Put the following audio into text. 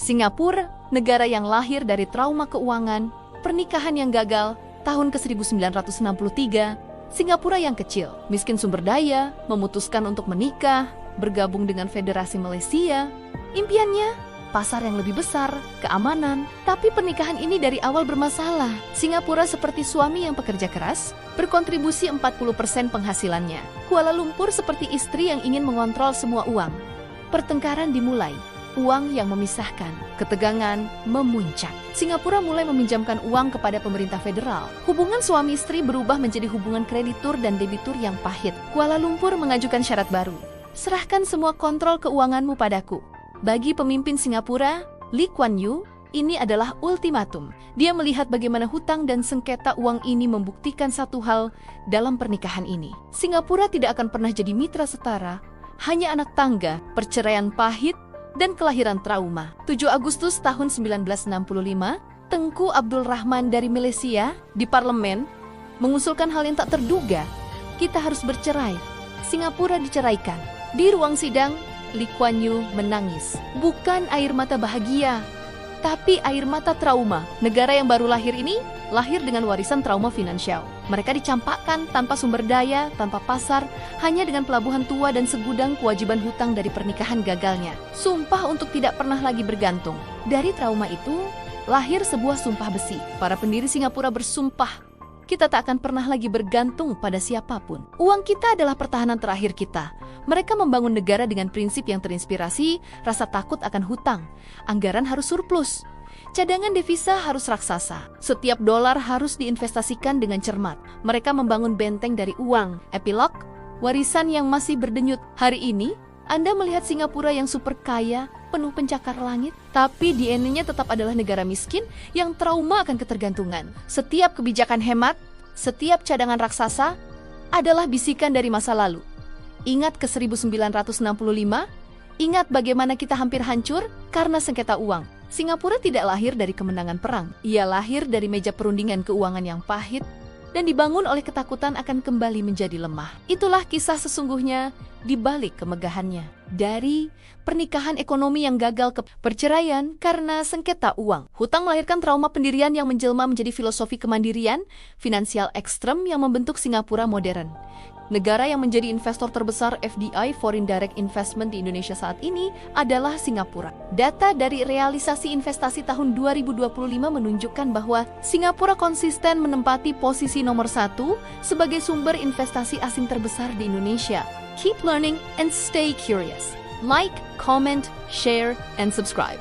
Singapura, negara yang lahir dari trauma keuangan, pernikahan yang gagal, tahun ke-1963, Singapura yang kecil, miskin sumber daya, memutuskan untuk menikah, bergabung dengan Federasi Malaysia. Impiannya, pasar yang lebih besar, keamanan. Tapi pernikahan ini dari awal bermasalah. Singapura seperti suami yang pekerja keras, berkontribusi 40% penghasilannya. Kuala Lumpur seperti istri yang ingin mengontrol semua uang. Pertengkaran dimulai. Uang yang memisahkan, ketegangan memuncak. Singapura mulai meminjamkan uang kepada pemerintah federal. Hubungan suami istri berubah menjadi hubungan kreditur dan debitur yang pahit. Kuala Lumpur mengajukan syarat baru. Serahkan semua kontrol keuanganmu padaku. Bagi pemimpin Singapura, Lee Kuan Yew, ini adalah ultimatum. Dia melihat bagaimana hutang dan sengketa uang ini membuktikan satu hal dalam pernikahan ini. Singapura tidak akan pernah jadi mitra setara, hanya anak tangga, perceraian pahit, dan kelahiran trauma. 7 Agustus tahun 1965, Tengku Abdul Rahman dari Malaysia di parlemen mengusulkan hal yang tak terduga. Kita harus bercerai. Singapura diceraikan. Di ruang sidang, Lee Kuan Yew menangis. Bukan air mata bahagia, tapi air mata trauma. Negara yang baru lahir ini lahir dengan warisan trauma finansial. Mereka dicampakkan tanpa sumber daya, tanpa pasar, hanya dengan pelabuhan tua dan segudang kewajiban hutang dari pernikahan gagalnya. Sumpah untuk tidak pernah lagi bergantung. Dari trauma itu, lahir sebuah sumpah besi. Para pendiri Singapura bersumpah, kita tak akan pernah lagi bergantung pada siapapun. Uang kita adalah pertahanan terakhir kita. Mereka membangun negara dengan prinsip yang terinspirasi, rasa takut akan hutang. Anggaran harus surplus. Cadangan devisa harus raksasa. Setiap dolar harus diinvestasikan dengan cermat. Mereka membangun benteng dari uang. Epilog, warisan yang masih berdenyut. Hari ini, Anda melihat Singapura yang super kaya, penuh pencakar langit, tapi DNA-nya tetap adalah negara miskin yang trauma akan ketergantungan. Setiap kebijakan hemat, setiap cadangan raksasa adalah bisikan dari masa lalu. Ingat ke 1965, ingat bagaimana kita hampir hancur karena sengketa uang. Singapura tidak lahir dari kemenangan perang. Ia lahir dari meja perundingan keuangan yang pahit dan dibangun oleh ketakutan akan kembali menjadi lemah. Itulah kisah sesungguhnya di balik kemegahannya. Dari pernikahan ekonomi yang gagal ke perceraian karena sengketa uang. Hutang melahirkan trauma pendirian yang menjelma menjadi filosofi kemandirian finansial ekstrem yang membentuk Singapura modern. Negara yang menjadi investor terbesar FDI (Foreign Direct Investment) di Indonesia saat ini adalah Singapura. Data dari realisasi investasi tahun 2025 menunjukkan bahwa Singapura konsisten menempati posisi nomor 1 sebagai sumber investasi asing terbesar di Indonesia. Keep learning and stay curious. Like, comment, share, and subscribe.